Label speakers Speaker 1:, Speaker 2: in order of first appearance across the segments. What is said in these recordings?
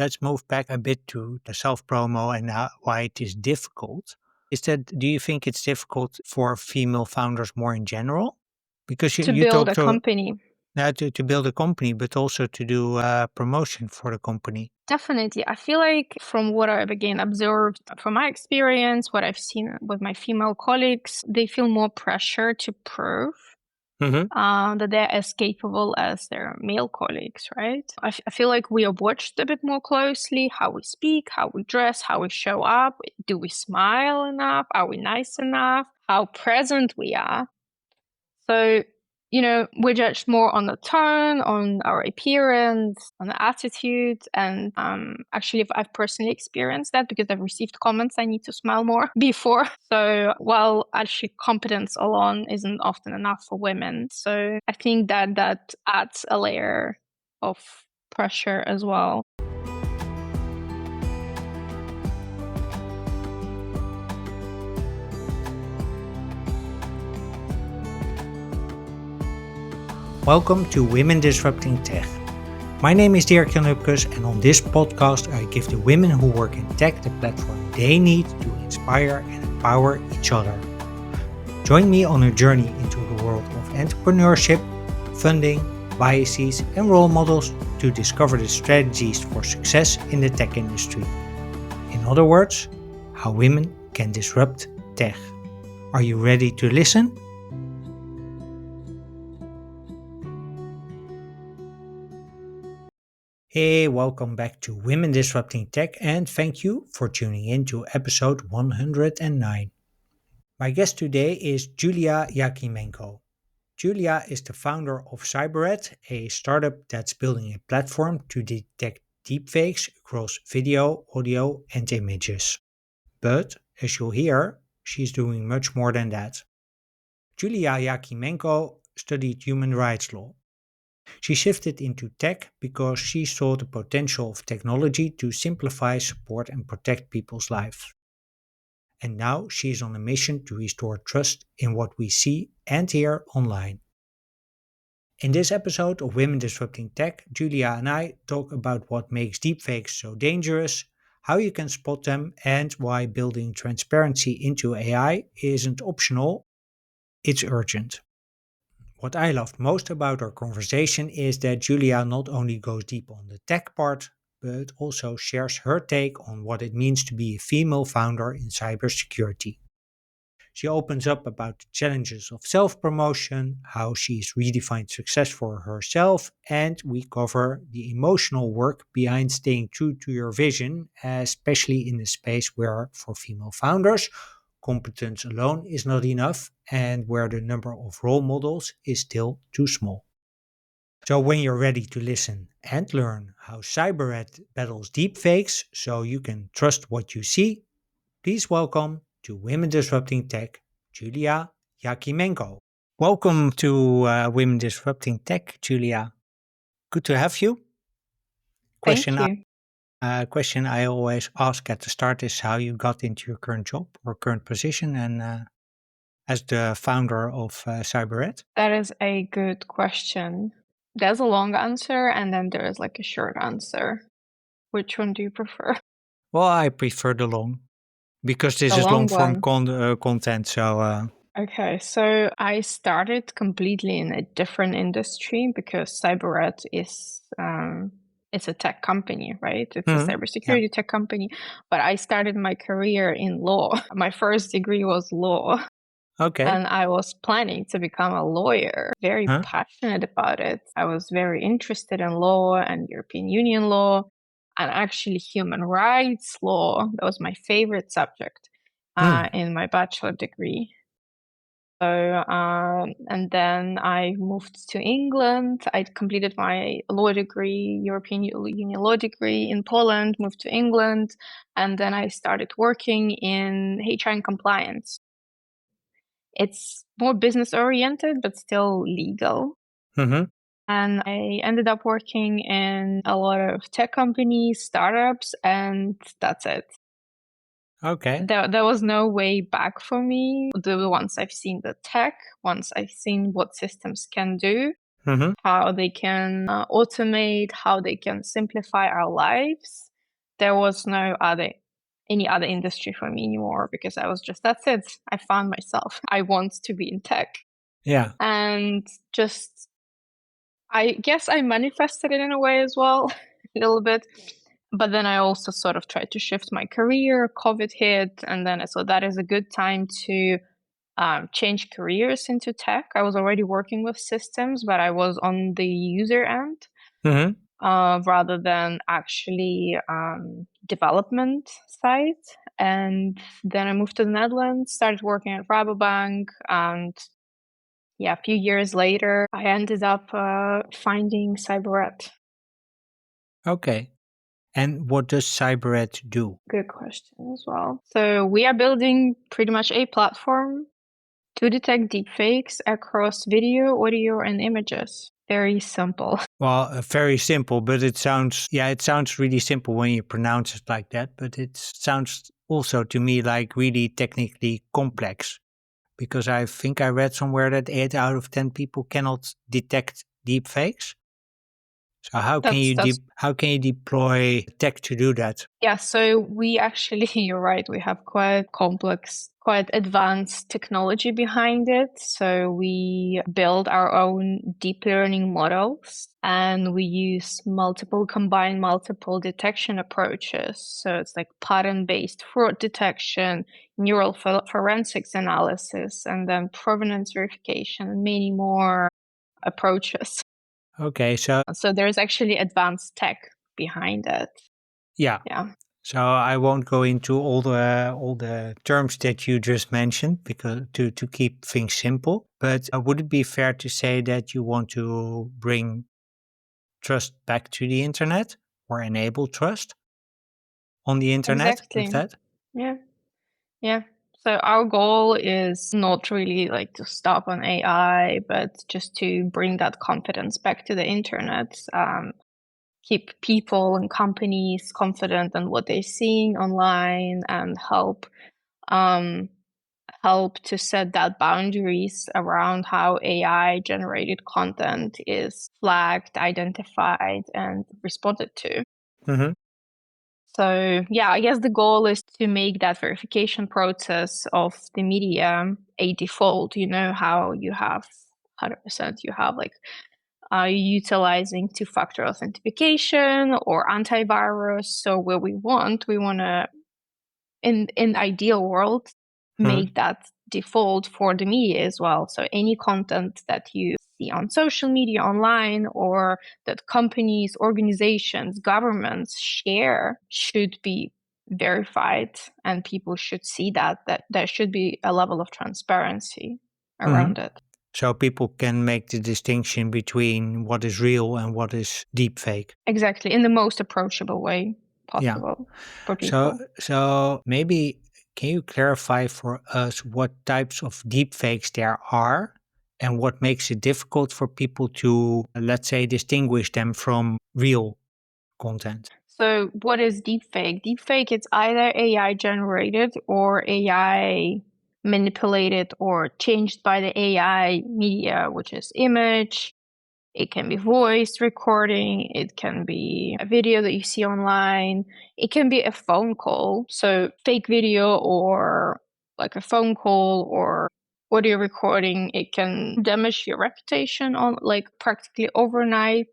Speaker 1: let's move back a bit to the self-promo and why it is difficult. Do you think it's difficult for female founders more in general? Because
Speaker 2: To
Speaker 1: you
Speaker 2: build a
Speaker 1: talk
Speaker 2: company.
Speaker 1: to build a company, but also to do promotion for the company.
Speaker 2: Definitely. I feel like from what I've again observed from my experience, what I've seen with my female colleagues, they feel more pressure to prove that they're as capable as their male colleagues, right? I feel like we are watched a bit more closely, how we speak, how we dress, how we show up. Do we smile enough? Are we nice enough? How present we are. So, we're judged more on the tone, on our appearance, on the attitude. And actually, I've personally experienced that because I've received comments I need to smile more before. So while actually competence alone isn't often enough for women. So I think that adds a layer of pressure as well.
Speaker 1: Welcome to Women Disrupting Tech. My name is Dirk Jan Hupkes, and on this podcast I give the women who work in tech the platform they need to inspire and empower each other. Join me on a journey into the world of entrepreneurship, funding, biases and role models to discover the strategies for success in the tech industry. In other words, how women can disrupt tech. Are you ready to listen? Hey, welcome back to Women Disrupting Tech, and thank you for tuning in to episode 109. My guest today is Julia Jakimenko. Julia is the founder of Cyberette, a startup that's building a platform to detect deepfakes across video, audio, and images. But, as you'll hear, she's doing much more than that. Julia Jakimenko studied human rights law. She shifted into tech because she saw the potential of technology to simplify, support, and protect people's lives. And now she is on a mission to restore trust in what we see and hear online. In this episode of Women Disrupting Tech, Julia and I talk about what makes deepfakes so dangerous, how you can spot them, and why building transparency into AI isn't optional, it's urgent. What I loved most about our conversation is that Julia not only goes deep on the tech part, but also shares her take on what it means to be a female founder in cybersecurity. She opens up about the challenges of self-promotion, how she's redefined success for herself, and we cover the emotional work behind staying true to your vision, especially in a space where, for female founders, competence alone is not enough and where the number of role models is still too small. So when you're ready to listen and learn how Cyberette battles deepfakes so you can trust what you see, please welcome to Women Disrupting Tech, Julia Jakimenko. Welcome to Women Disrupting Tech, Julia. Good to have you.
Speaker 2: Thank you.
Speaker 1: Question I always ask at the start is how you got into your current job or current position and as the founder of Cyberette.
Speaker 2: That is a good question. There's a long answer and then there's like a short answer. Which one do you prefer?
Speaker 1: Well, I prefer the long because this
Speaker 2: The
Speaker 1: is
Speaker 2: long
Speaker 1: long form
Speaker 2: one.
Speaker 1: content. So
Speaker 2: Okay, so I started completely in a different industry because Cyberette is it's a tech company, right? It's a
Speaker 1: yeah,
Speaker 2: cybersecurity tech company. But I started my career in law. My first degree was law.
Speaker 1: okay.
Speaker 2: And I was planning to become a lawyer, very
Speaker 1: Huh?
Speaker 2: passionate about it. I was very interested in law and European Union law and actually human rights law. That was my favorite subject in my bachelor degree. So, and then I moved to England. I completed my law degree, European Union law degree in Poland, moved to England, and then I started working in HR and compliance. It's more business oriented, but still legal.
Speaker 1: Mm-hmm.
Speaker 2: And I ended up working in a lot of tech companies, startups, and that's it.
Speaker 1: Okay.
Speaker 2: There was no way back for me. Once I've seen the tech, once I've seen what systems can do,
Speaker 1: Mm-hmm.
Speaker 2: how they can automate, how they can simplify our lives, there was any other industry for me anymore, because I was just, that's it. I found myself. I want to be in tech.
Speaker 1: Yeah.
Speaker 2: And just, I guess I manifested it in a way as well, a little bit. But then I also sort of tried to shift my career. COVID hit, and then I thought that is a good time to change careers into tech. I was already working with systems, but I was on the user end rather than actually development side. And then I moved to the Netherlands, started working at Rabobank, and a few years later, I ended up finding Cyberette.
Speaker 1: Okay. And what does Cyberette do?
Speaker 2: Good question as well. So we are building pretty much a platform to detect deepfakes across video, audio, and images. Very simple.
Speaker 1: Well, very simple, but it sounds really simple when you pronounce it like that, but it sounds also to me like really technically complex, because I think I read somewhere that 8 out of 10 people cannot detect deepfakes. So how can you deploy tech to do that?
Speaker 2: Yeah, so we actually, you're right, we have quite complex, quite advanced technology behind it. So we build our own deep learning models, and we use combine multiple detection approaches. So it's like pattern-based fraud detection, neural forensics analysis, and then provenance verification, and many more approaches.
Speaker 1: Okay, so
Speaker 2: there's actually advanced tech behind it.
Speaker 1: yeah. So I won't go into all the terms that you just mentioned, because to keep things simple. But would it be fair to say that you want to bring trust back to the internet, or enable trust on the internet?
Speaker 2: Exactly.
Speaker 1: With that?
Speaker 2: Yeah. So our goal is not really like to stop on AI, but just to bring that confidence back to the internet. Keep people and companies confident in what they're seeing online, and help to set that boundaries around how AI generated content is flagged, identified, and responded to.
Speaker 1: Mm-hmm.
Speaker 2: So I guess the goal is to make that verification process of the media a default. You know how you have 100%, you have like utilizing two-factor authentication or antivirus. So what we want to, in ideal world, make that default for the media as well. So any content that you see on social media, online, or that companies, organizations, governments share should be verified, and people should see that there should be a level of transparency around it.
Speaker 1: So people can make the distinction between what is real and what is deepfake.
Speaker 2: Exactly, in the most approachable way possible for people.
Speaker 1: So maybe can you clarify for us what types of deepfakes there are, and what makes it difficult for people to, let's say, distinguish them from real content?
Speaker 2: So what is deepfake? Deepfake, it's either AI generated or AI manipulated or changed by the AI media, which is image. It can be voice recording. It can be a video that you see online. It can be a phone call. So fake video, or like a phone call or audio recording. It can damage your reputation on like practically overnight.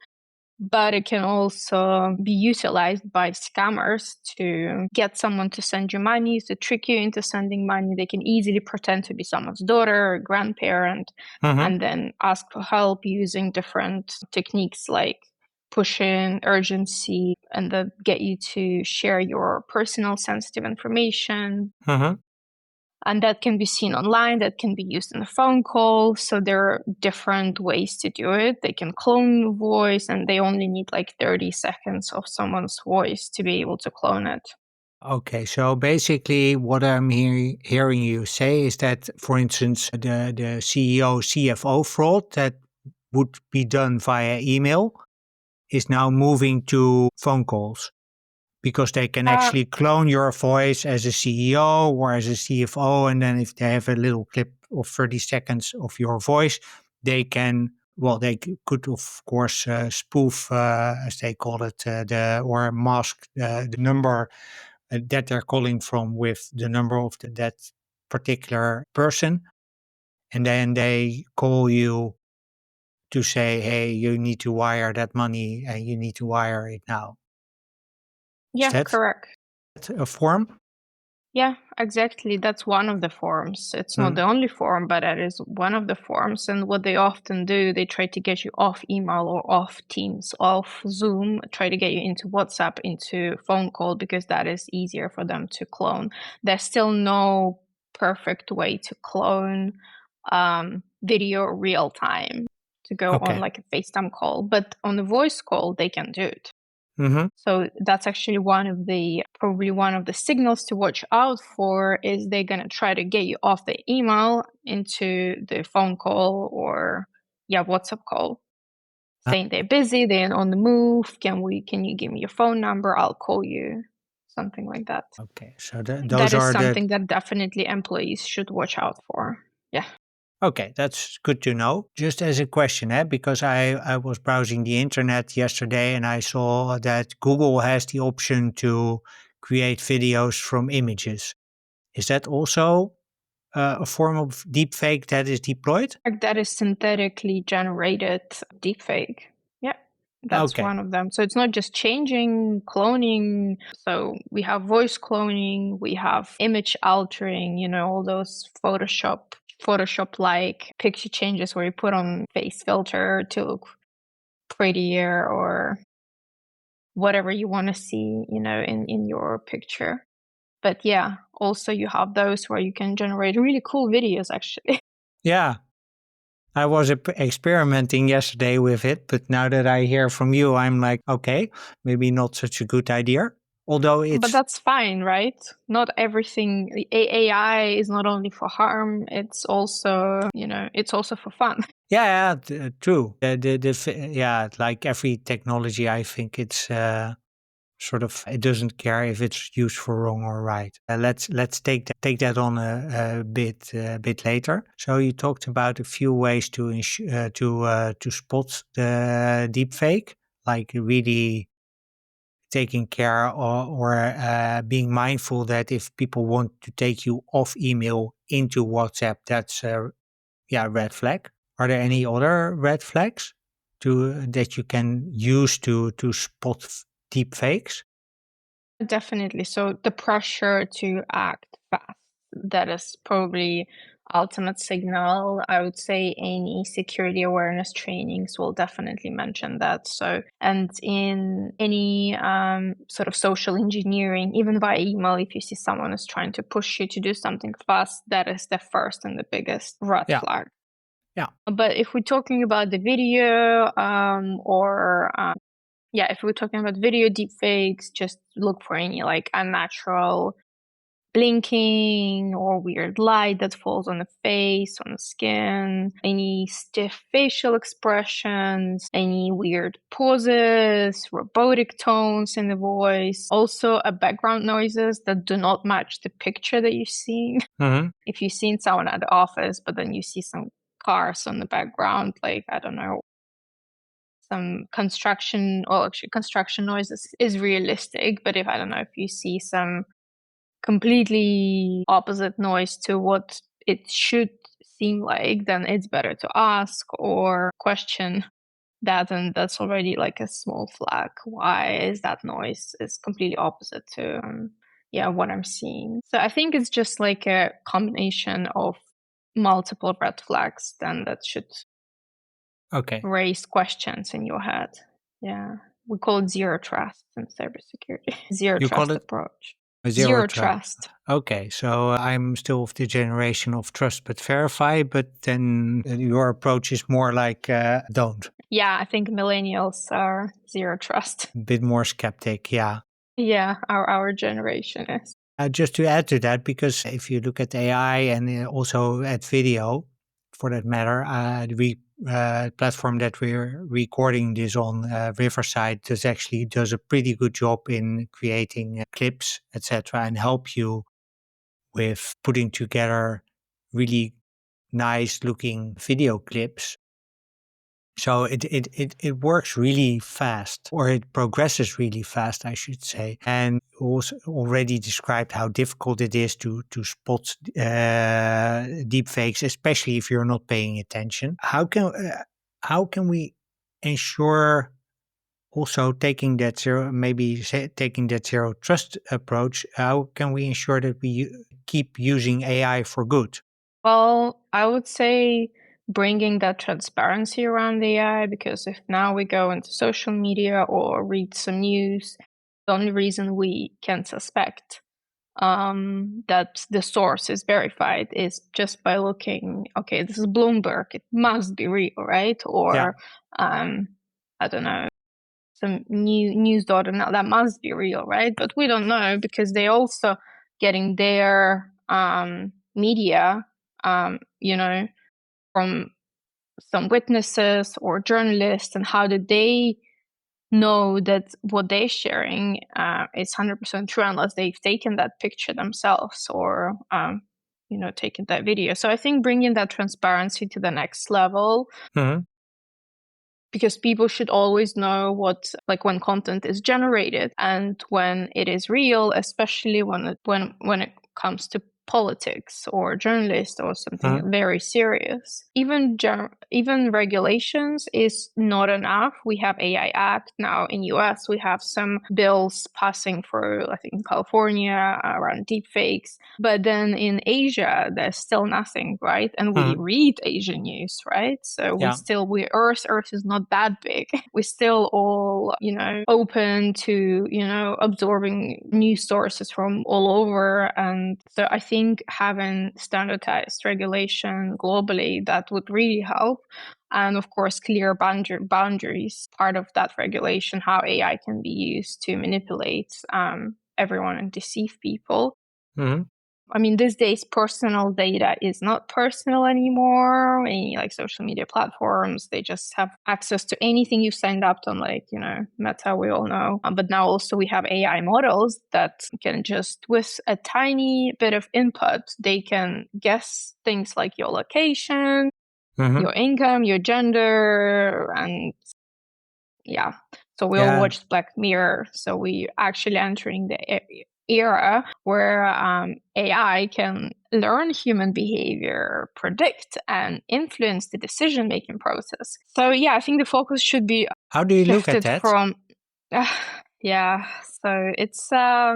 Speaker 2: But it can also be utilized by scammers to get someone to send you money, to trick you into sending money. They can easily pretend to be someone's daughter or grandparent, and then ask for help using different techniques like push-in, urgency, and then get you to share your personal sensitive information. And that can be seen online, that can be used in a phone call. So there are different ways to do it. They can clone the voice, and they only need like 30 seconds of someone's voice to be able to clone it.
Speaker 1: Okay, so basically what I'm hearing you say is that, for instance, the CEO, CFO fraud that would be done via email is now moving to phone calls, because they can actually clone your voice as a CEO or as a CFO, and then if they have a little clip of 30 seconds of your voice, they can well, they could of course spoof, as they call it, or mask the number that they're calling from with the number of that particular person, and then they call you to say, "Hey, you need to wire that money, and you need to wire it now." Is
Speaker 2: Yeah,
Speaker 1: that
Speaker 2: correct.
Speaker 1: a form?
Speaker 2: Yeah, exactly. That's one of the forms. It's not
Speaker 1: Mm.
Speaker 2: the only form, but that is one of the forms. And what they often do, they try to get you off email or off Teams, off Zoom, try to get you into WhatsApp, into phone call, because that is easier for them to clone. There's still no perfect way to clone video real time to go on
Speaker 1: Okay.
Speaker 2: like a FaceTime call, but on a voice call, they can do it.
Speaker 1: Mm-hmm.
Speaker 2: So that's actually probably one of the signals to watch out for, is they're going to try to get you off the email into the phone call or WhatsApp call, saying they're busy, they're on the move. Can you give me your phone number? I'll call you. Something like that.
Speaker 1: Okay. So those
Speaker 2: That is
Speaker 1: are the.
Speaker 2: something that definitely employees should watch out for. Yeah.
Speaker 1: Okay, that's good to know. Just as a question, because I was browsing the internet yesterday and I saw that Google has the option to create videos from images. Is that also a form of deepfake that is deployed?
Speaker 2: That is synthetically generated deepfake. Yeah, that's
Speaker 1: Okay.
Speaker 2: one of them. So it's not just changing, cloning. So we have voice cloning, we have image altering, all those Photoshop-like picture changes where you put on face filter to look prettier or whatever you want to see, in your picture. But yeah, also you have those where you can generate really cool videos actually.
Speaker 1: Yeah, I was experimenting yesterday with it, but now that I hear from you, I'm like, okay, maybe not such a good idea. Although
Speaker 2: But
Speaker 1: it's,
Speaker 2: that's fine, right? Not everything. AI is not only for harm, it's also, it's also for fun.
Speaker 1: yeah, true. Yeah, like every technology, I think it's sort of, it doesn't care if it's used for wrong or right. Let's take that on a bit later. So you talked about a few ways to spot the deepfake, like really taking care, or being mindful that if people want to take you off email into WhatsApp, that's a red flag. Are there any other red flags that you can use to spot deep fakes?
Speaker 2: Definitely. So the pressure to act fast, that is probably ultimate signal. I would say any security awareness trainings will definitely mention that. So, and in any sort of social engineering, even via email, if you see someone is trying to push you to do something fast, that is the first and the biggest red
Speaker 1: Yeah.
Speaker 2: flag.
Speaker 1: Yeah.
Speaker 2: But if we're talking about the video, if we're talking about video deepfakes, just look for any like unnatural blinking or weird light that falls on the face, on the skin, any stiff facial expressions, any weird pauses, robotic tones in the voice, also background noises that do not match the picture that you're seeing.
Speaker 1: Mm-hmm.
Speaker 2: If you've seen someone at the office, but then you see some cars on the background, like, I don't know, some construction, or actually construction noises is realistic, but if, I don't know, if you see some completely opposite noise to what it should seem like, then it's better to ask or question that, and that's already like a small flag. Why is that noise is completely opposite to what I'm seeing? So I think it's just like a combination of multiple red flags then that should
Speaker 1: Okay.
Speaker 2: raise questions in your head. Yeah. We call it zero trust in cybersecurity. Zero
Speaker 1: You call
Speaker 2: trust
Speaker 1: it
Speaker 2: approach.
Speaker 1: a zero
Speaker 2: Zero
Speaker 1: trust.
Speaker 2: trust.
Speaker 1: Okay, so I'm still of the generation of trust but verify, but then your approach is more like don't.
Speaker 2: Yeah, I think millennials are zero trust.
Speaker 1: A bit more skeptic, yeah.
Speaker 2: Yeah, our generation is.
Speaker 1: Just to add to that, because if you look at AI and also at video, for that matter, the platform that we're recording this on, Riverside, does a pretty good job in creating clips, etc., and help you with putting together really nice looking video clips. So it works really fast, or it progresses really fast, I should say. And also already described how difficult it is to spot deepfakes, especially if you're not paying attention. How can we ensure also taking that taking that zero trust approach? How can we ensure that we keep using AI for good?
Speaker 2: Well, I would say bringing that transparency around AI, because if now we go into social media or read some news, the only reason we can suspect that the source is verified is just by looking, okay, this is Bloomberg, it must be real, right?
Speaker 1: Yeah.
Speaker 2: Or I don't know, some news daughter, now that must be real, right? But we don't know, because they also getting their media, from some witnesses or journalists, and how did they know that what they're sharing is 100% true, unless they've taken that picture themselves, or taken that video. So I think bringing that transparency to the next level,
Speaker 1: Hmm.
Speaker 2: because people should always know when content is generated and when it is real, especially when it comes to politics or journalists or something very serious. Even regulations is not enough. We have AI Act now in US. We have some bills passing through, I think, in California around deepfakes. But then in Asia, there's still nothing, right? And we read Asian news, right? So Earth is not that big. We're still all, open to, absorbing news sources from all over. And so I think having standardized regulation globally, that would really help. And of course, clear boundaries, part of that regulation, how AI can be used to manipulate everyone and deceive people.
Speaker 1: Hmm.
Speaker 2: I mean, these days, personal data is not personal anymore. Any social media platforms, they just have access to anything you've signed up on, Meta, we all know. But now also we have AI models that can just, with a tiny bit of input, they can guess things like your location, your income, your gender, and yeah. So we all watched Black Mirror. So we actually entering the era where AI can learn human behavior, predict, and influence the decision-making process. So yeah, I think the focus should be
Speaker 1: How do you look at
Speaker 2: shifted
Speaker 1: that?
Speaker 2: from yeah. So it's I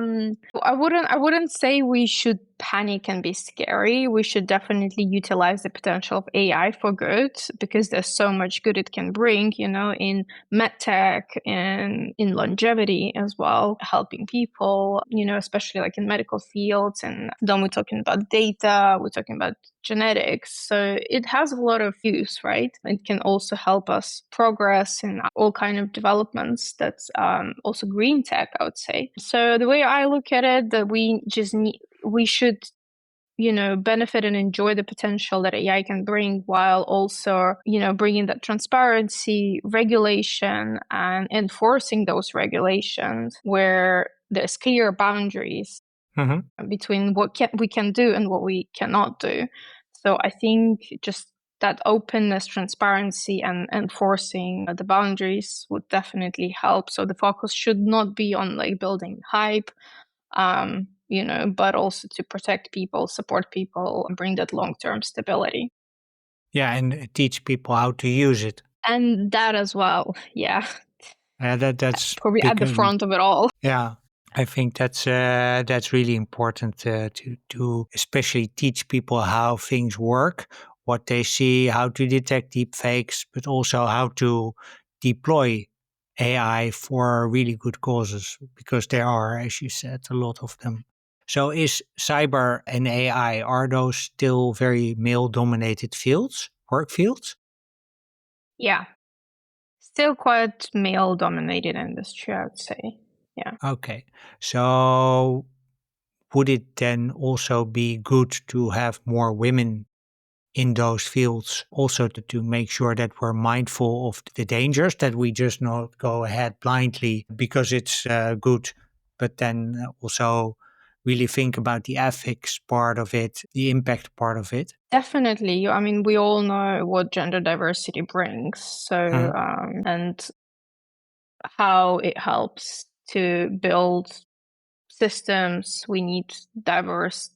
Speaker 2: wouldn't say we should panic and be scary. We should definitely utilize the potential of AI for good, because there's so much good it can bring, in medtech and in longevity as well, helping people, especially like in medical fields. And then we're talking about data, we're talking about genetics. So it has a lot of use, right? It can also help us progress in all kind of developments. That's also green tech, I would say. So the way I look at it, that we should benefit and enjoy the potential that AI can bring, while also, bringing that transparency, regulation, and enforcing those regulations where there's clear boundaries between what we can do and what we cannot do. So I think just that openness, transparency, and enforcing the boundaries would definitely help. So the focus should not be on building hype, but also to protect people, support people, and bring that long-term stability.
Speaker 1: Yeah, and teach people how to use it.
Speaker 2: And that as well, yeah.
Speaker 1: That's
Speaker 2: Probably at the front of it all.
Speaker 1: Yeah, I think that's really important to especially teach people how things work, what they see, how to detect deep fakes, but also how to deploy AI for really good causes, because there are, as you said, a lot of them. So is cyber and AI, are those still very male dominated fields, work fields?
Speaker 2: Yeah. Still quite male dominated industry, I would say. Yeah.
Speaker 1: Okay. So would it then also be good to have more women in those fields, also to make sure that we're mindful of the dangers, that we just not go ahead blindly because it's good, but then also really think about the ethics part of it, the impact part of it?
Speaker 2: Definitely. I mean, we all know what gender diversity brings. So, and how it helps to build systems. We need diverse,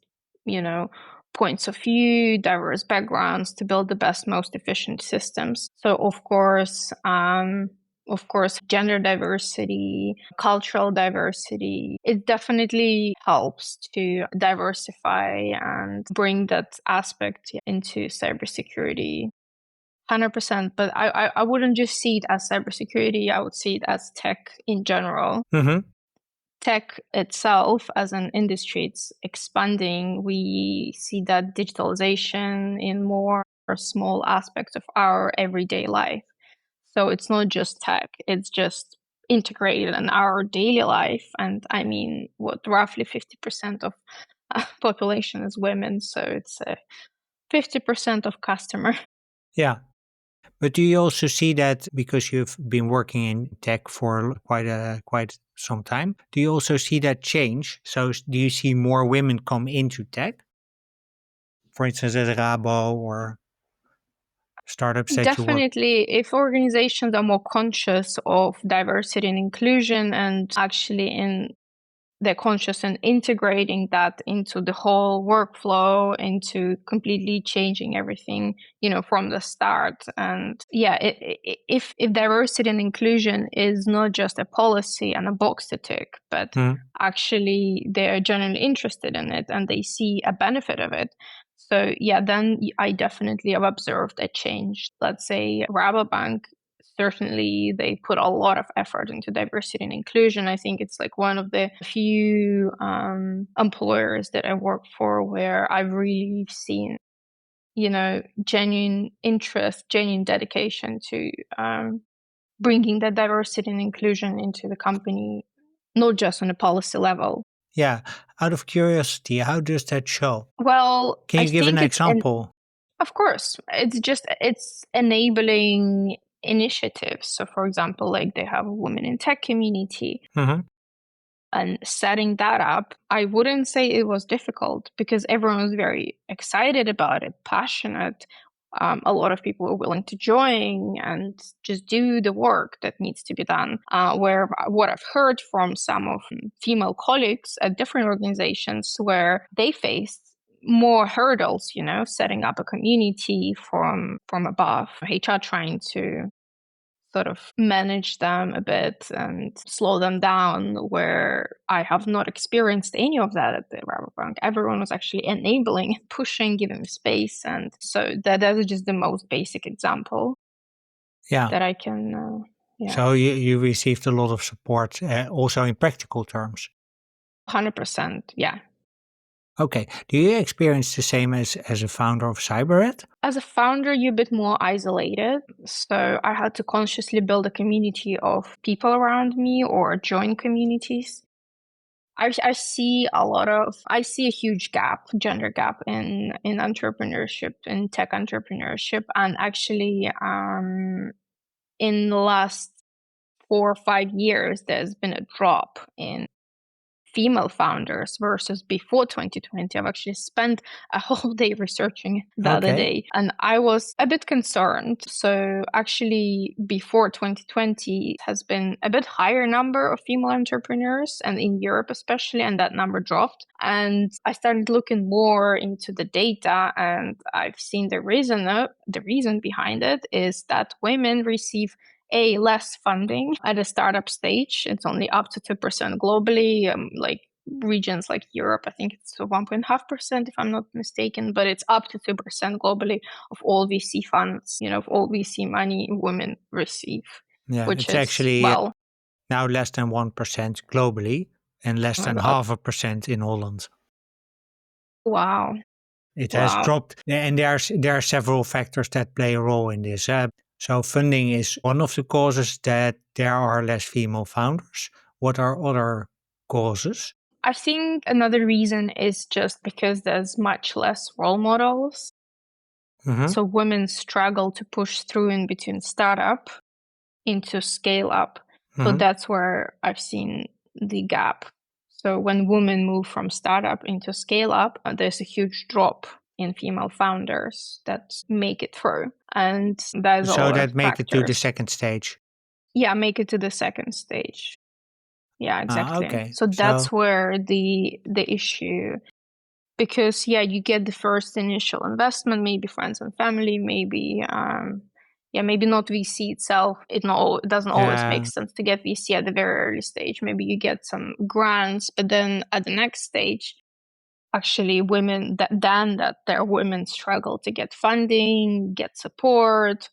Speaker 2: points of view, diverse backgrounds to build the best, most efficient systems. So, of course, gender diversity, cultural diversity, it definitely helps to diversify and bring that aspect into cybersecurity. 100%, but I wouldn't just see it as cybersecurity, I would see it as tech in general. Tech itself as an industry, it's expanding. We see that digitalization in more small aspects of our everyday life. So it's not just tech, it's just integrated in our daily life. And I mean, roughly 50% of population is women. So it's 50% of customer.
Speaker 1: Yeah. But do you also see that because you've been working in tech for quite some time? Do you also see that change? So do you see more women come into tech? For instance, at Rabo or startups that you work?
Speaker 2: Definitely, if organizations are more conscious of diversity and inclusion and actually they're conscious and integrating that into the whole workflow, into completely changing everything, from the start. And yeah, if diversity and inclusion is not just a policy and a box to tick, but actually they're genuinely interested in it and they see a benefit of it. So yeah, then I definitely have observed a change. Let's say Rabobank, certainly they put a lot of effort into diversity and inclusion. I think it's like one of the few employers that I work for where I've really seen, genuine interest, genuine dedication to bringing that diversity and inclusion into the company, not just on a policy level.
Speaker 1: Yeah. Out of curiosity, how does that show?
Speaker 2: Well,
Speaker 1: Can
Speaker 2: I
Speaker 1: you give an
Speaker 2: think
Speaker 1: example?
Speaker 2: of course, it's enabling initiatives. So, for example, like they have a women in tech community, and setting that up, I wouldn't say it was difficult because everyone was very excited about it, passionate. A lot of people were willing to join and just do the work that needs to be done. Where what I've heard from some of female colleagues at different organizations where they faced more hurdles, setting up a community from above, HR trying to sort of manage them a bit and slow them down, where I have not experienced any of that at the Rabobank. Everyone was actually enabling, pushing, giving space. And so that is just the most basic example that I can,
Speaker 1: So you received a lot of support also in practical terms.
Speaker 2: 100%, yeah.
Speaker 1: Okay. Do you experience the same as a founder of Cyberette?
Speaker 2: As a founder, you're a bit more isolated. So I had to consciously build a community of people around me or join communities. I see a huge gap, gender gap in entrepreneurship, in tech entrepreneurship. And actually, in the last 4 or 5 years, there's been a drop in female founders versus before 2020. I've actually spent a whole day researching the other day, and I was a bit concerned. So actually, before 2020 has been a bit higher number of female entrepreneurs, and in Europe especially, and that number dropped. And I started looking more into the data, and I've seen the reason behind it is that women receive less funding at a startup stage. It's only up to 2% globally. Like regions like Europe, I think it's 1.5%, if I'm not mistaken, but it's up to 2% globally of all VC funds, of all VC money women receive.
Speaker 1: Yeah,
Speaker 2: which
Speaker 1: it's
Speaker 2: is,
Speaker 1: actually
Speaker 2: well,
Speaker 1: now less than 1% globally and less than 0.5% in Holland.
Speaker 2: Wow.
Speaker 1: It has dropped, and there are several factors that play a role in this. So funding is one of the causes that there are less female founders. What are other causes?
Speaker 2: I think another reason is just because there's much less role models. So women struggle to push through in between startup into scale up. So that's where I've seen the gap. So when women move from startup into scale up, there's a huge drop in female founders that make it through. And there's a
Speaker 1: So
Speaker 2: lot of
Speaker 1: that make it to the
Speaker 2: factors.
Speaker 1: second stage.
Speaker 2: Yeah, make it to the second stage. Yeah, exactly.
Speaker 1: Okay.
Speaker 2: So that's where the issue, because you get the first initial investment, maybe friends and family, maybe maybe not VC itself. It doesn't always make sense to get VC at the very early stage. Maybe you get some grants, but then at the next stage, actually women women struggle to get funding, get support.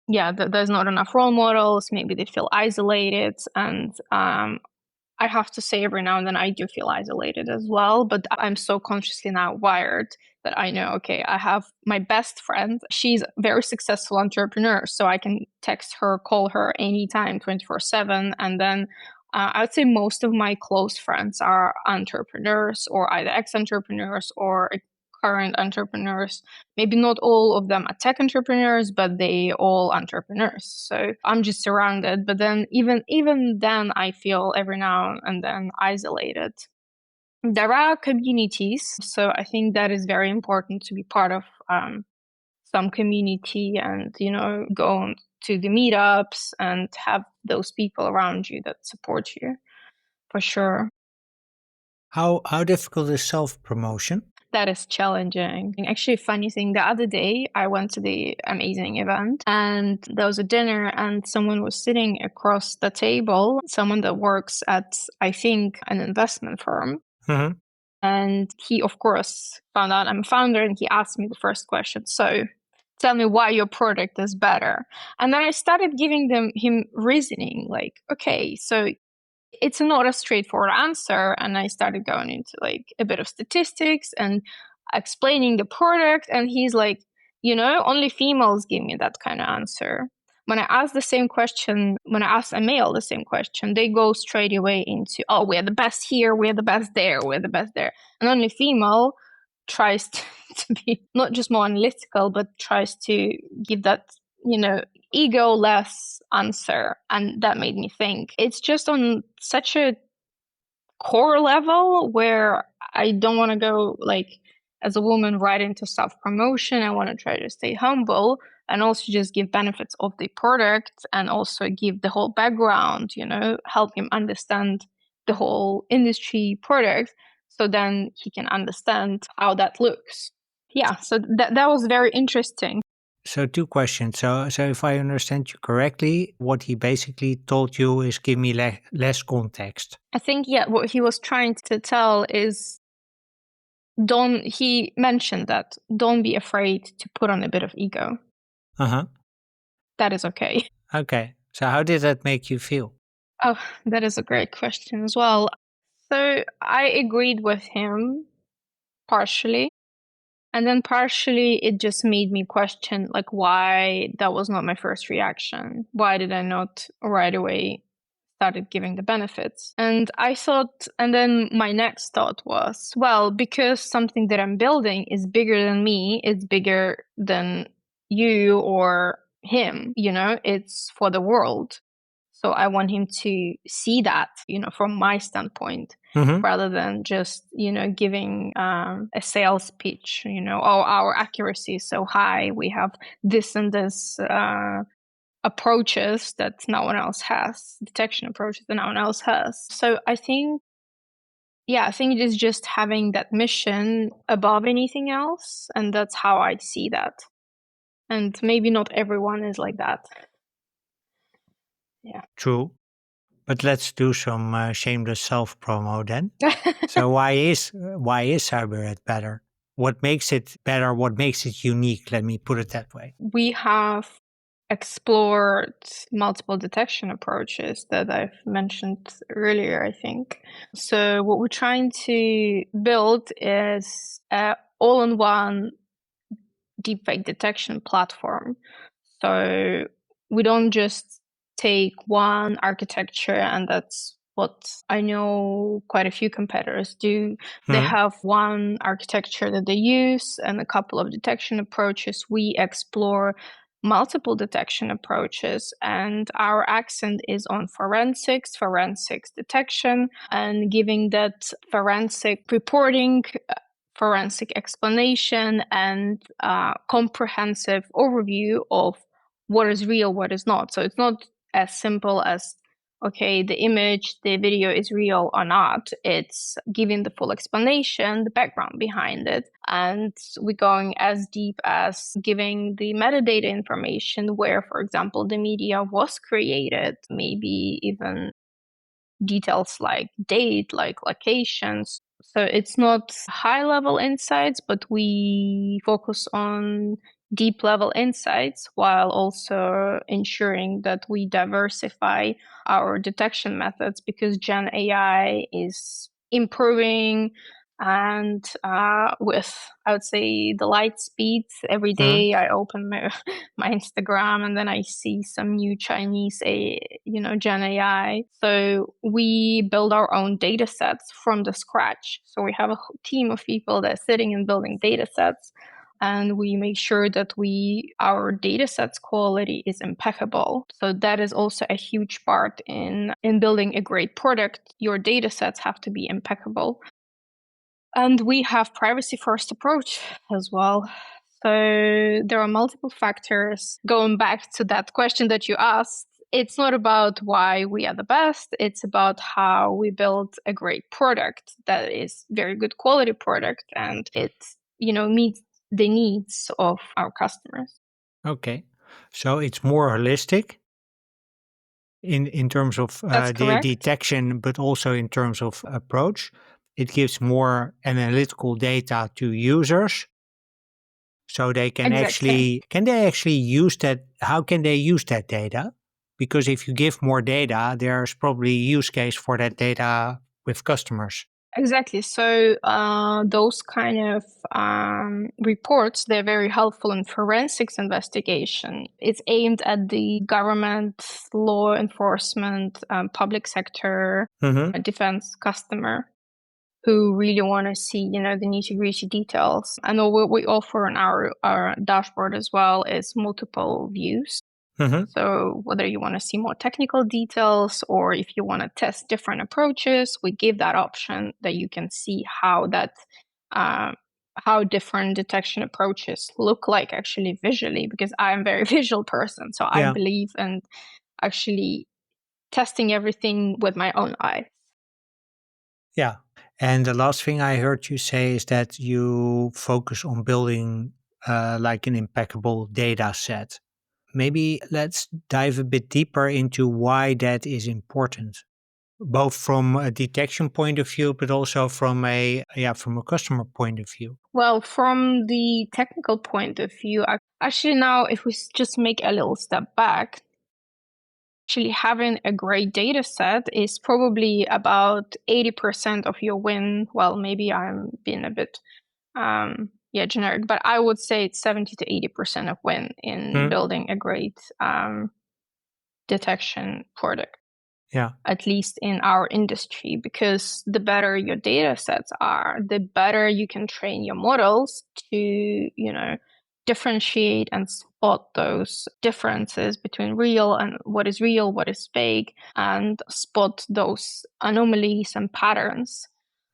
Speaker 2: There's not enough role models. Maybe they feel isolated, and I have to say every now and then I do feel isolated as well, but I'm so consciously now wired that I know, okay, I have my best friend. She's a very successful entrepreneur, so I can text her, call her anytime, 24/7. And then I would say most of my close friends are entrepreneurs, or either ex-entrepreneurs or current entrepreneurs. Maybe not all of them are tech entrepreneurs, but they all entrepreneurs. So I'm just surrounded. But then even then, I feel every now and then isolated. There are communities, so I think that is very important to be part of some community, and go to the meetups and have those people around you that support you, for sure.
Speaker 1: How difficult is self-promotion?
Speaker 2: That is challenging. Actually, funny thing, the other day I went to the Amazing event, and there was a dinner, and someone was sitting across the table, someone that works at, I think, an investment firm.
Speaker 1: Mm-hmm.
Speaker 2: And he, of course, found out I'm a founder, and he asked me the first question. So tell me why your product is better. And then I started giving him reasoning, like, okay, so it's not a straightforward answer. And I started going into like a bit of statistics and explaining the product. And he's like, only females give me that kind of answer. When I ask the same question, when I ask a male the same question, they go straight away into, oh, we're the best here, we're the best there, we're the best there. And only female tries to be not just more analytical, but tries to give that, ego-less answer. And that made me think. It's just on such a core level where I don't want to go, like, as a woman, right into self-promotion. I want to try to stay humble and also just give benefits of the product, and also give the whole background, help him understand the whole industry product, so then he can understand how that looks. Yeah, so that was very interesting.
Speaker 1: So 2 questions. So if I understand you correctly, what he basically told you is give me less context.
Speaker 2: I think, what he was trying to tell is, he mentioned that don't be afraid to put on a bit of ego.
Speaker 1: Uh-huh.
Speaker 2: That is okay.
Speaker 1: Okay. So how did that make you feel?
Speaker 2: Oh, that is a great question as well. So I agreed with him partially. And then partially it just made me question, like, why that was not my first reaction. Why did I not right away started giving the benefits? And I thought, and then my next thought was, well, because something that I'm building is bigger than me, it's bigger than you or him, it's for the world. So I want him to see that, from my standpoint, rather than just, giving a sales pitch, oh, our accuracy is so high. We have this and this approaches that no one else has, detection approaches that no one else has. So I think it is just having that mission above anything else. And that's how I see that. And maybe not everyone is like that. Yeah.
Speaker 1: True. But let's do some shameless self-promo then. So why is Cyberette better? What makes it better? What makes it unique? Let me put it that way.
Speaker 2: We have explored multiple detection approaches that I've mentioned earlier, I think. So what we're trying to build is an all-in-one deepfake detection platform. So we don't just take one architecture, and that's what I know quite a few competitors do. They have one architecture that they use and a couple of detection approaches. We explore multiple detection approaches, and our accent is on forensics detection, and giving that forensic reporting, forensic explanation, and comprehensive overview of what is real, what is not. So it's not as simple as, okay, the image, the video is real or not. It's giving the full explanation, the background behind it. And we're going as deep as giving the metadata information where, for example, the media was created, maybe even details like date, like locations. So it's not high level insights, but we focus on deep level insights while also ensuring that we diversify our detection methods, because Gen AI is improving, and with, I would say, the light speed, every day I open my Instagram and then I see some new Chinese Gen AI. So we build our own data sets from the scratch. So we have a whole team of people that are sitting and building data sets, and we make sure that our data sets quality is impeccable. So that is also a huge part in building a great product. Your data sets have to be impeccable. And we have privacy first approach as well. So there are multiple factors. Going back to that question that you asked, it's not about why we are the best. It's about how we build a great product that is very good quality product, and it meets the needs of our customers.
Speaker 1: Okay. So it's more holistic in terms of
Speaker 2: That's
Speaker 1: the
Speaker 2: correct.
Speaker 1: detection, but also in terms of approach. It gives more analytical data to users, so they can
Speaker 2: Exactly.
Speaker 1: actually use that. How can they use that data? Because if you give more data, there's probably a use case for that data with customers.
Speaker 2: Exactly. So those kind of reports, they're very helpful in forensics investigation. It's aimed at the government, law enforcement, public sector, defense customer who really want to see, the nitty-gritty details. And what we offer on our dashboard as well is multiple views. So whether you want to see more technical details or if you want to test different approaches, we give that option that you can see how different detection approaches look like actually visually, because I'm a very visual person. So I believe in actually testing everything with my own eyes.
Speaker 1: Yeah. And the last thing I heard you say is that you focus on building like an impeccable data set. Maybe let's dive a bit deeper into why that is important, both from a detection point of view, but also from a customer point of view.
Speaker 2: Well, from the technical point of view, actually now if we just make a little step back, actually having a great data set is probably about 80% of your win. Well, maybe I'm being a bit generic, but I would say it's 70 to 80% of win in building a great detection product.
Speaker 1: Yeah.
Speaker 2: At least in our industry, because the better your data sets are, the better you can train your models to, differentiate and spot those differences between real, what is fake, and spot those anomalies and patterns.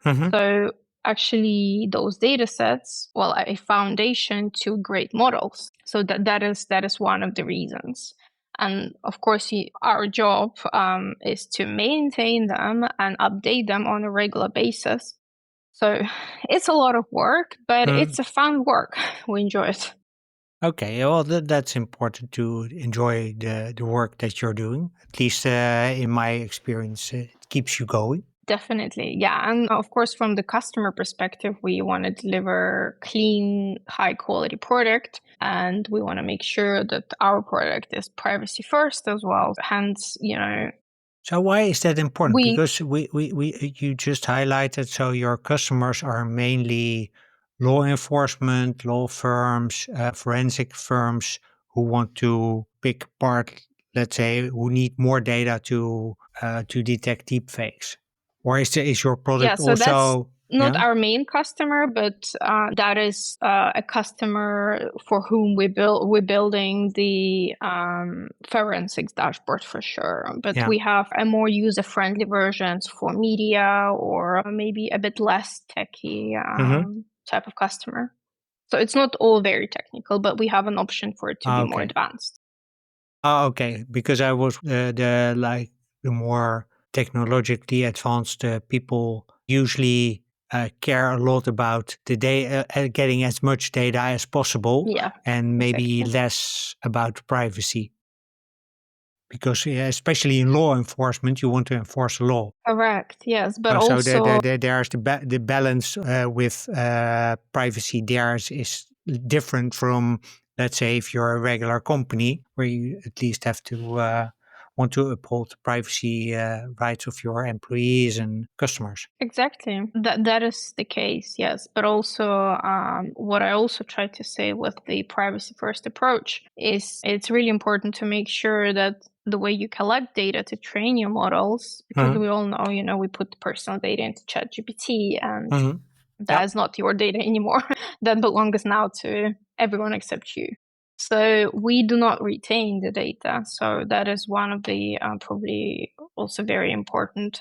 Speaker 2: So actually those data sets, well, a foundation to great models. So that is one of the reasons. And of course, our job is to maintain them and update them on a regular basis. So it's a lot of work, but it's a fun work. We enjoy it.
Speaker 1: Okay, well, that's important to enjoy the work that you're doing. At least in my experience, it keeps you going.
Speaker 2: Definitely. Yeah. And of course, from the customer perspective, we want to deliver clean, high quality product. And we want to make sure that our product is privacy first as well. Hence,
Speaker 1: So why is that important?
Speaker 2: we
Speaker 1: Because you just highlighted, so your customers are mainly law enforcement, law firms, forensic firms who want to pick apart, let's say, who need more data to detect deepfakes. Or is your
Speaker 2: yeah,
Speaker 1: product
Speaker 2: so that's
Speaker 1: also
Speaker 2: not our main customer, but that is a customer for whom we're building the forensics dashboard for sure. But we have a more user-friendly versions for media or maybe a bit less techy type of customer. So it's not all very technical, but we have an option for it to be more advanced.
Speaker 1: Okay, because I was the more technologically advanced people usually care a lot about the data, getting as much data as possible, and maybe less about privacy. Because especially in law enforcement, you want to enforce the law.
Speaker 2: Correct. Yes, but
Speaker 1: So
Speaker 2: also
Speaker 1: there's the balance with privacy. Theirs is different from, let's say, if you're a regular company where you at least have to want to uphold the privacy rights of your employees and customers.
Speaker 2: Exactly. That is the case, yes. But also what I also try to say with the privacy first approach is it's really important to make sure that the way you collect data to train your models, because we all know, we put personal data into ChatGPT and that is not your data anymore. That belongs now to everyone except you. So we do not retain the data. So that is one of the probably also very important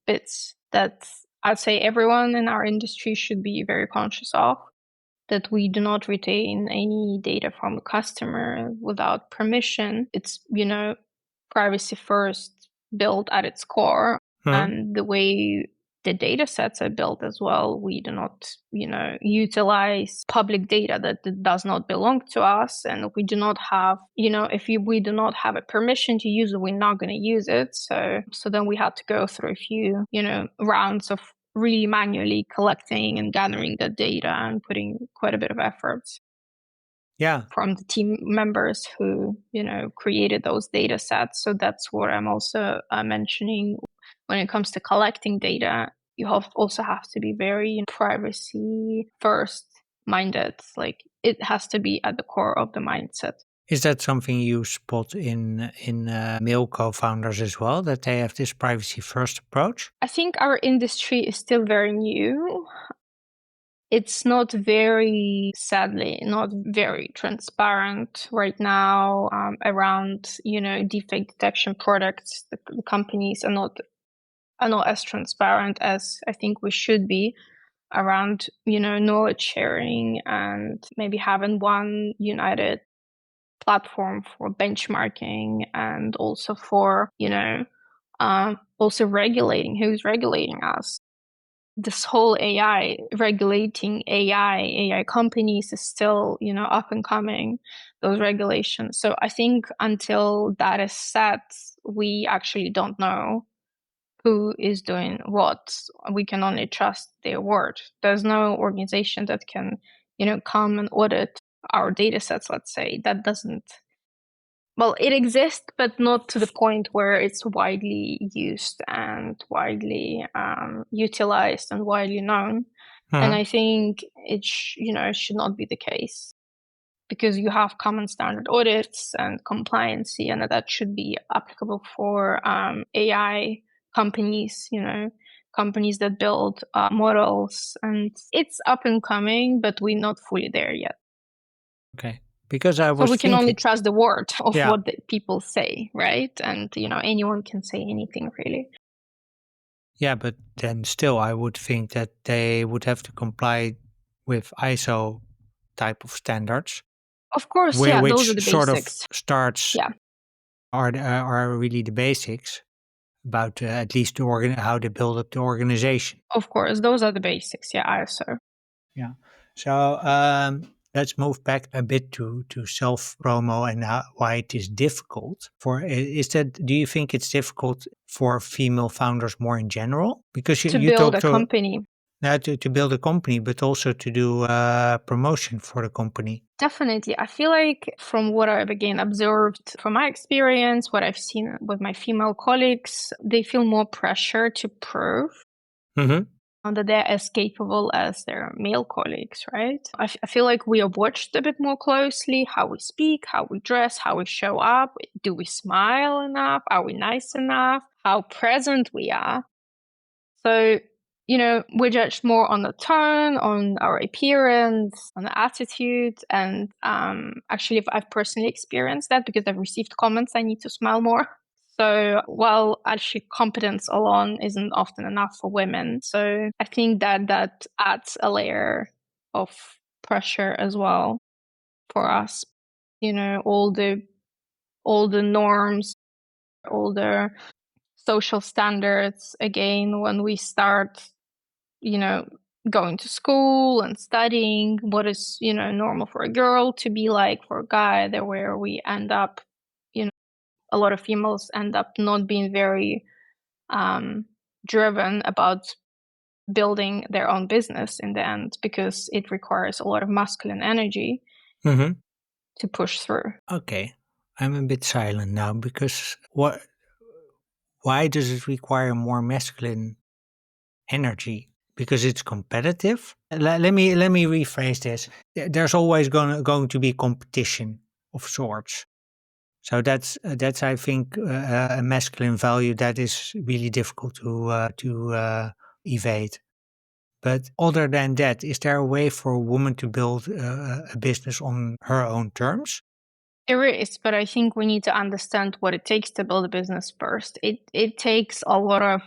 Speaker 2: bits that I'd say everyone in our industry should be very conscious of, that we do not retain any data from the customer without permission. It's, privacy first built at its core. And the way the data sets are built as well, we do not, utilize public data that does not belong to us. And we do not have, we do not have a permission to use it, we're not going to use it. So then we had to go through a few, rounds of really manually collecting and gathering the data and putting quite a bit of effort from the team members who, created those data sets. So that's what I'm also mentioning when it comes to collecting data. You also have to be very privacy first minded. Like it has to be at the core of the mindset.
Speaker 1: Is that something you spot in male co-founders as well, that they have this privacy first approach?
Speaker 2: I think our industry is still very new. It's not very, sadly, not very transparent right now around, deepfake detection products. The companies are not as transparent as I think we should be around, knowledge sharing and maybe having one united platform for benchmarking and also for, also regulating who's regulating us. This whole regulating AI companies is still, up and coming, those regulations. So I think until that is set, we actually don't know who is doing what. We can only trust their word. There's no organization that can, come and audit our data sets, let's say. That doesn't, well, it exists, but not to the point where it's widely used and widely utilized and widely known. And I think it should not be the case, because you have common standard audits and compliancy, and that should be applicable for AI companies, companies that build models. And it's up and coming, but we're not fully there yet.
Speaker 1: Okay. Because I was
Speaker 2: so we can only trust the word of what the people say, right? And anyone can say anything, really.
Speaker 1: Yeah, but then still I would think that they would have to comply with ISO type of standards.
Speaker 2: Of course,
Speaker 1: which
Speaker 2: those are the
Speaker 1: sort
Speaker 2: basics.
Speaker 1: of starts are really the basics about at least how they build up the organization.
Speaker 2: Of course, those are the basics. ISO.
Speaker 1: Yeah. So let's move back a bit to self-promo and why it is difficult. Do you think it's difficult for female founders more in general? Because
Speaker 2: to
Speaker 1: you
Speaker 2: build
Speaker 1: talk
Speaker 2: a company.
Speaker 1: To build a company, but also to do promotion for the company.
Speaker 2: Definitely. I feel like from what I've again observed from my experience, what I've seen with my female colleagues, they feel more pressure to prove that they're as capable as their male colleagues, right? I feel like we are watched a bit more closely, how we speak, how we dress, how we show up. Do we smile enough? Are we nice enough? How present we are? So we're judged more on the tone, on our appearance, on the attitude. And actually, I've personally experienced that because I've received comments I need to smile more. So while actually competence alone isn't often enough for women. So I think that adds a layer of pressure as well for us. All the norms, all the social standards, again, when we start going to school and studying, what is normal for a girl to be like, for a guy, that where we end up, a lot of females end up not being very driven about building their own business in the end, because it requires a lot of masculine energy to push through.
Speaker 1: Okay, I'm a bit silent now because why does it require more masculine energy? Because it's competitive? Let me rephrase this. There's always going to be competition of sorts. So that's I think a masculine value that is really difficult to evade. But other than that, is there a way for a woman to build a business on her own terms?
Speaker 2: There is, but I think we need to understand what it takes to build a business first. It takes a lot of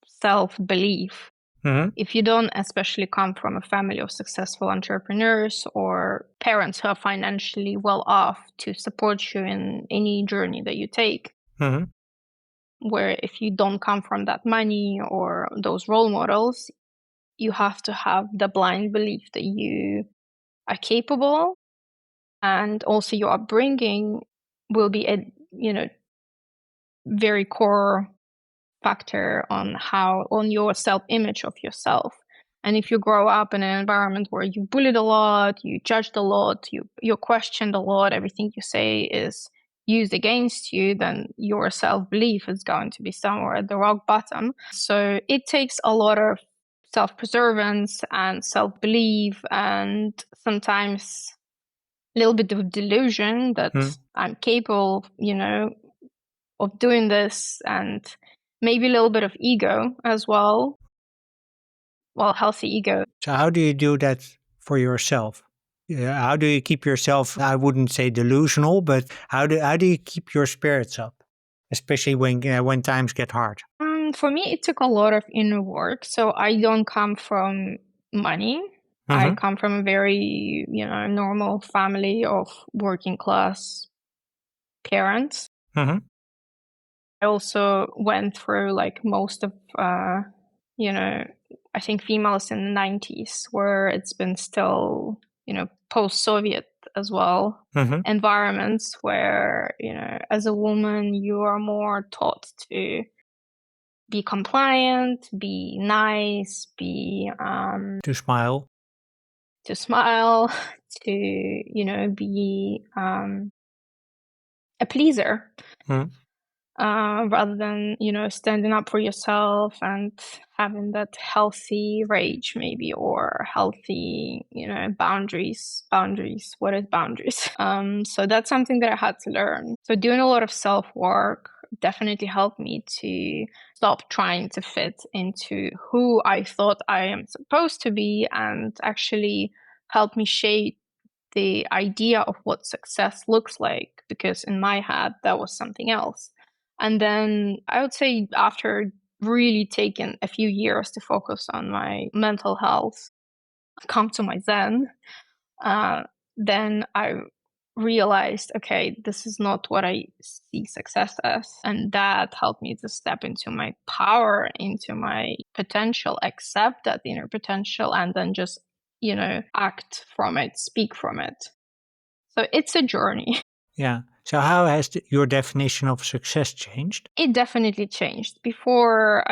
Speaker 2: self-belief. If you don't especially come from a family of successful entrepreneurs or parents who are financially well off to support you in any journey that you take, where if you don't come from that money or those role models, you have to have the blind belief that you are capable, and also your upbringing will be a very core factor on your self-image of yourself. And if you grow up in an environment where you bullied a lot, you judged a lot, you're questioned a lot, everything you say is used against you, then your self-belief is going to be somewhere at the rock bottom. So it takes a lot of self-preservance and self-belief, and sometimes a little bit of delusion that I'm capable, of doing this, and maybe a little bit of ego as well. Well, healthy ego.
Speaker 1: So how do you do that for yourself? How do you keep yourself, I wouldn't say delusional, but how do you keep your spirits up, especially when times get hard?
Speaker 2: For me, it took a lot of inner work. So I don't come from money. I come from a very, normal family of working class parents. I also went through like most of, I think females in the 90s, where it's been still, post-Soviet as well, environments where, as a woman, you are more taught to be compliant, be nice,
Speaker 1: To smile.
Speaker 2: to smile, to, be a pleaser. Rather than, standing up for yourself and having that healthy rage maybe, or healthy, boundaries. What is boundaries? So that's something that I had to learn. So doing a lot of self-work definitely helped me to stop trying to fit into who I thought I am supposed to be, and actually help me shape the idea of what success looks like, because in my head that was something else. And then I would say, after really taking a few years to focus on my mental health, come to my zen, then I realized, okay, this is not what I see success as. And that helped me to step into my power, into my potential, accept that inner potential, and then just, act from it, speak from it. So it's a journey.
Speaker 1: Yeah. So how has your definition of success changed?
Speaker 2: It definitely changed. Before,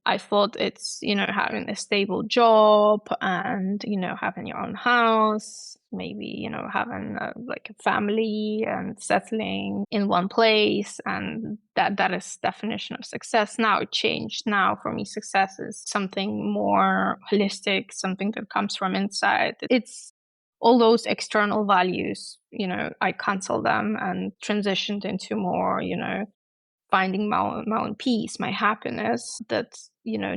Speaker 2: I thought it's, having a stable job and, having your own house, maybe, having like a family and settling in one place. And that is definition of success. Now it changed. Now for me, success is something more holistic, something that comes from inside. It's all those external values, I cancel them and transitioned into more, finding my own peace, my happiness that,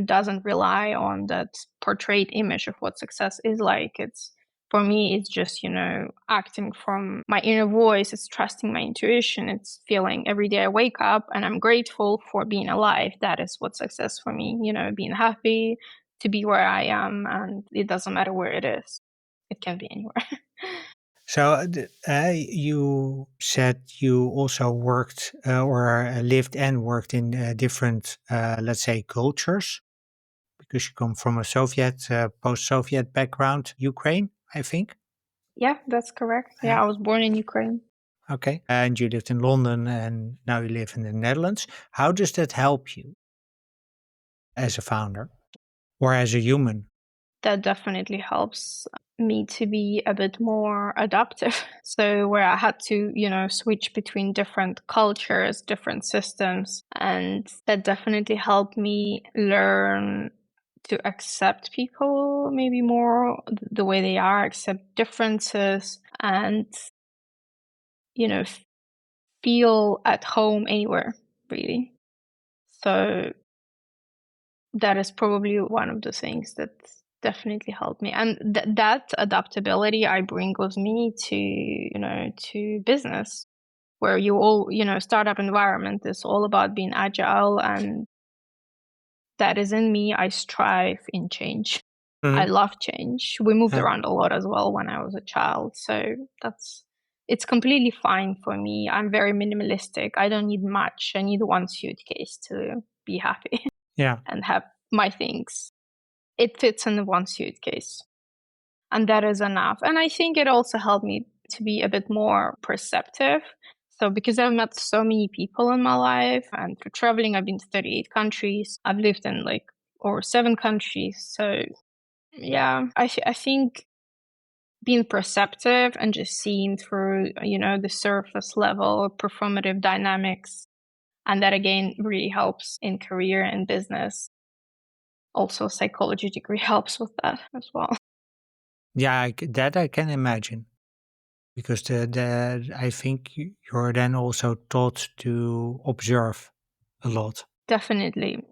Speaker 2: doesn't rely on that portrayed image of what success is like. For me, it's just, acting from my inner voice. It's trusting my intuition. It's feeling every day I wake up and I'm grateful for being alive. That is what success for me, being happy to be where I am, and it doesn't matter where it is. It can be anywhere.
Speaker 1: So you said you also worked or lived and worked in different, let's say, cultures, because you come from a Soviet, post-Soviet background, Ukraine, I think.
Speaker 2: Yeah, that's correct. Yeah, I was born in Ukraine.
Speaker 1: Okay. And you lived in London and now you live in the Netherlands. How does that help you as a founder or as a human?
Speaker 2: That definitely helps me to be a bit more adaptive. So where I had to, switch between different cultures, different systems, and that definitely helped me learn to accept people maybe more the way they are, accept differences, and, feel at home anywhere, really. So that is probably one of the things that definitely helped me, and that adaptability I bring with me to business, where startup environment is all about being agile, and that is in me. I strive in change. I love change. We moved around a lot as well when I was a child, so it's completely fine for me. I'm very minimalistic. I don't need much. I need one suitcase to be happy.
Speaker 1: Yeah.
Speaker 2: And have my things. It fits in one suitcase. And that is enough. And I think it also helped me to be a bit more perceptive. So because I've met so many people in my life, and through traveling, I've been to 38 countries. I've lived in over 7 countries. So yeah, I think being perceptive and just seeing through, the surface level performative dynamics. And that again really helps in career and business. Also, psychology degree helps with that as well.
Speaker 1: Yeah, that I can imagine, because I think you're then also taught to observe a lot.
Speaker 2: Definitely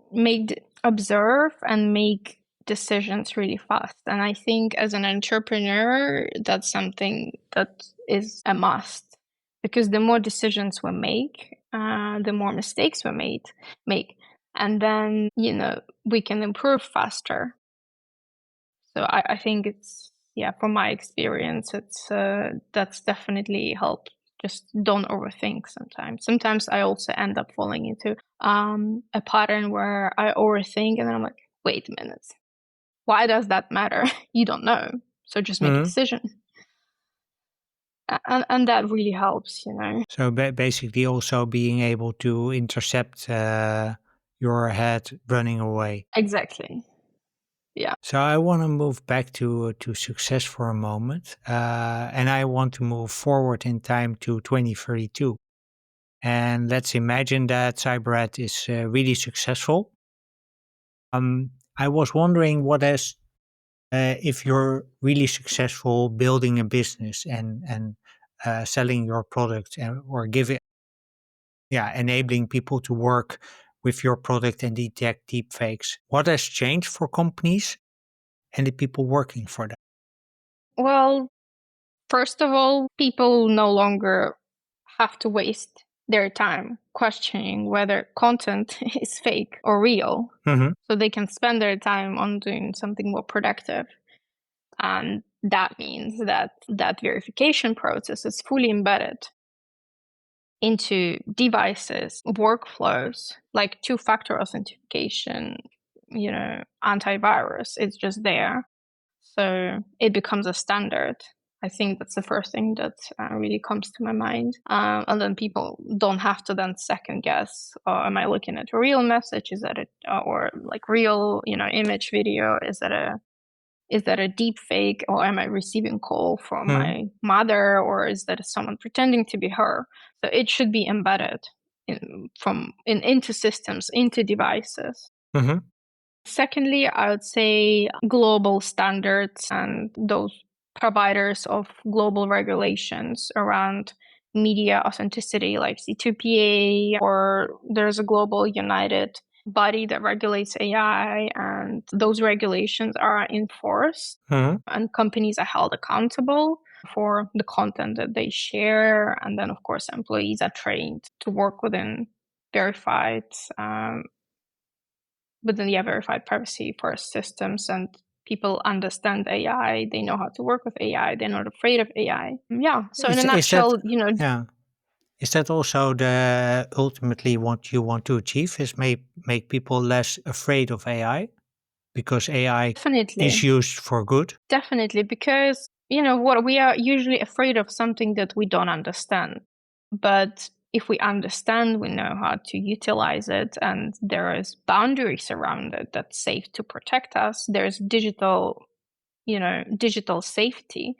Speaker 2: observe and make decisions really fast. And I think as an entrepreneur, that's something that is a must, because the more decisions we make, the more mistakes we make, and then we can improve faster. So I think from my experience, that's definitely helped. Just don't overthink sometimes. Sometimes I also end up falling into a pattern where I overthink, and then I'm like, wait a minute, why does that matter? You don't know. So just make a decision. And that really helps.
Speaker 1: So basically also being able to intercept your head running away.
Speaker 2: Exactly. Yeah.
Speaker 1: So I want to move back to success for a moment, and I want to move forward in time to 2032. And let's imagine that Cyberette is really successful. I was wondering if you're really successful building a business and selling your product or giving, yeah, enabling people to work with your product and detect deepfakes. What has changed for companies and the people working for them?
Speaker 2: Well, first of all, people no longer have to waste their time questioning whether content is fake or real. So they can spend their time on doing something more productive. And that means that verification process is fully embedded into devices, workflows, like two-factor authentication, antivirus. It's just there. So it becomes a standard. I think that's the first thing that really comes to my mind. And then people don't have to then second guess, am I looking at a real message? Is that or like real, image, video? Is that a deep fake, or am I receiving a call from my mother, or is that someone pretending to be her? So it should be embedded into systems, into devices. Secondly, I would say global standards and those providers of global regulations around media authenticity like C2PA, or there's a global united body that regulates AI, and those regulations are enforced, and companies are held accountable for the content that they share. And then, of course, employees are trained to work within verified privacy first systems, and people understand AI. They know how to work with AI. They're not afraid of AI. Yeah. So in a nutshell,
Speaker 1: yeah. Is that also the ultimately what you want to achieve? Is make people less afraid of AI because AI
Speaker 2: definitely
Speaker 1: is used for good?
Speaker 2: Definitely, because what we are usually afraid of something that we don't understand. But if we understand, we know how to utilize it, and there is boundaries around it that's safe to protect us. There's digital safety.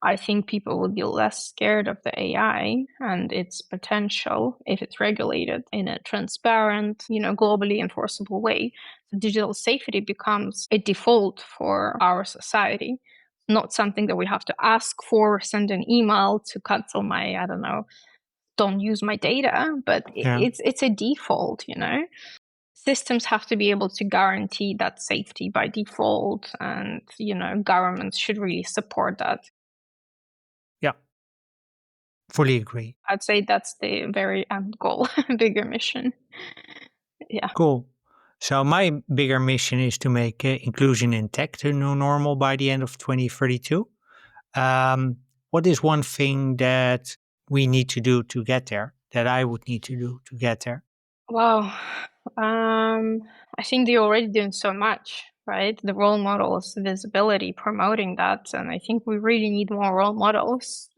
Speaker 2: I think people will be less scared of the AI and its potential if it's regulated in a transparent, globally enforceable way. So digital safety becomes a default for our society, not something that we have to ask for, send an email to cancel my, I don't know, don't use my data, but it's a default, Systems have to be able to guarantee that safety by default, and, governments should really support that.
Speaker 1: Yeah, fully agree.
Speaker 2: I'd say that's the very end goal, bigger mission. Yeah.
Speaker 1: Cool. So my bigger mission is to make inclusion in tech the new normal by the end of 2032. What is one thing that we need to do to get there, that I would need to do to get there?
Speaker 2: Wow. I think they're already doing so much, right? The role models, visibility, promoting that. And I think we really need more role models.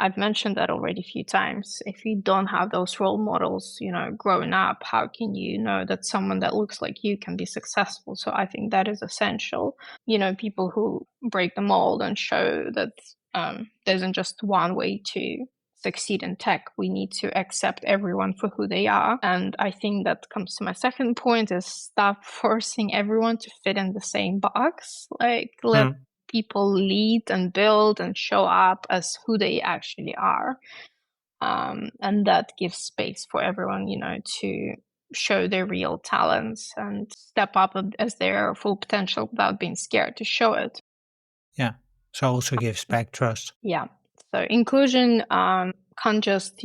Speaker 2: I've mentioned that already a few times. If you don't have those role models, growing up, how can you know that someone that looks like you can be successful? So I think that is essential. People who break the mold and show that there isn't just one way to succeed in tech. We need to accept everyone for who they are. And I think that comes to my second point, is stop forcing everyone to fit in the same box. Like, let people lead and build and show up as who they actually are. And that gives space for everyone, to show their real talents and step up as their full potential without being scared to show it.
Speaker 1: Yeah. So also gives back trust.
Speaker 2: Yeah. So inclusion can't just,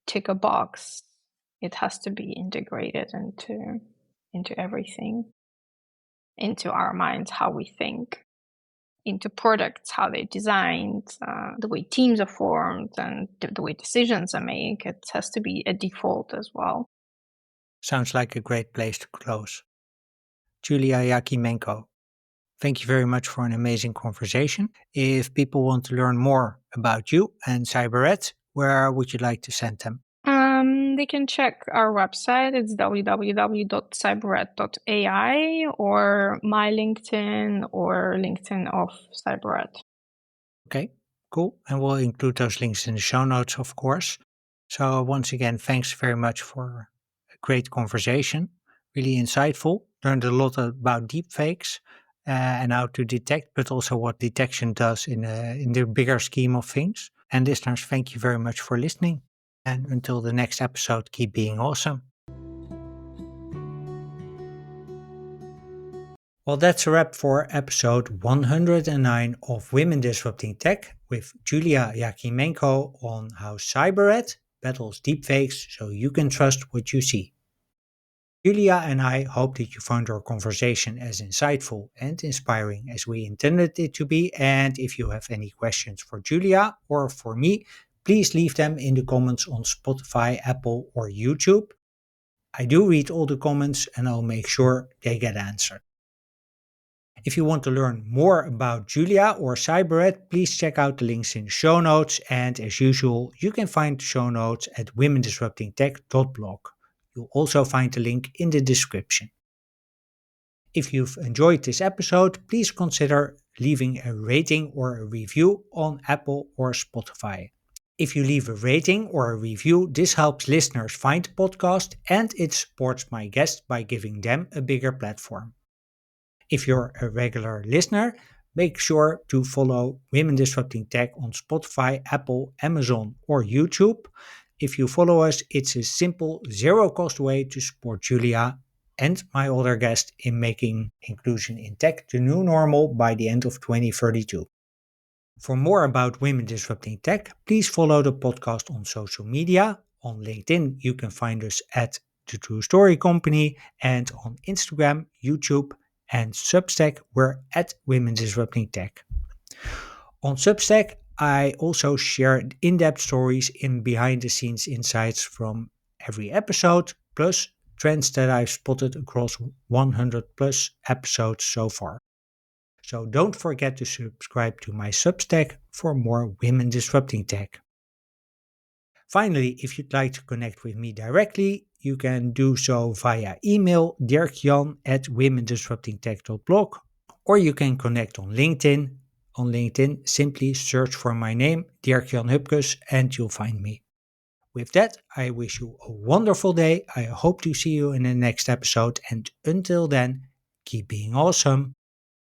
Speaker 2: tick a box. It has to be integrated into everything, into our minds, how we think, into products, how they're designed, the way teams are formed, and the way decisions are made. It has to be a default as well.
Speaker 1: Sounds like a great place to close. Julia Jakimenko, thank you very much for an amazing conversation. If people want to learn more about you and Cyberette, where would you like to send them?
Speaker 2: They can check our website. It's www.cyberette.ai, or my LinkedIn, or LinkedIn of Cyberette.
Speaker 1: Okay, cool. And we'll include those links in the show notes, of course. So once again, thanks very much for a great conversation. Really insightful. Learned a lot about deepfakes and how to detect, but also what detection does in the bigger scheme of things. And listeners, thank you very much for listening. And until the next episode, keep being awesome. Well, that's a wrap for episode 109 of Women Disrupting Tech with Julia Jakimenko on how Cyberette battles deepfakes so you can trust what you see. Julia and I hope that you found our conversation as insightful and inspiring as we intended it to be. And if you have any questions for Julia or for me, please leave them in the comments on Spotify, Apple, or YouTube. I do read all the comments and I'll make sure they get answered. If you want to learn more about Julia or Cyberette, please check out the links in the show notes. And as usual, you can find the show notes at womendisruptingtech.blog. You'll also find the link in the description. If you've enjoyed this episode, please consider leaving a rating or a review on Apple or Spotify. If you leave a rating or a review, this helps listeners find the podcast and it supports my guests by giving them a bigger platform. If you're a regular listener, Make sure to follow Women Disrupting Tech on Spotify, Apple, Amazon, or YouTube. If you follow us, it's a simple, zero cost way to support Julia and my other guest in making inclusion in tech the new normal by the end of 2032. For more about Women Disrupting Tech, please follow the podcast on social media. On LinkedIn, you can find us at The True Story Company, and on Instagram, YouTube, and Substack, we're at Women Disrupting Tech. On Substack, I also share in-depth stories in behind-the-scenes insights from every episode, plus trends that I've spotted across 100 plus episodes so far. So don't forget to subscribe to my Substack for more Women Disrupting Tech. Finally, if you'd like to connect with me directly, you can do so via email dirkjan@womendisruptingtech.blog, or you can connect on LinkedIn. On LinkedIn, simply search for my name, Dirk-Jan Hupkes, and you'll find me. With that, I wish you a wonderful day. I hope to see you in the next episode, and until then, keep being awesome.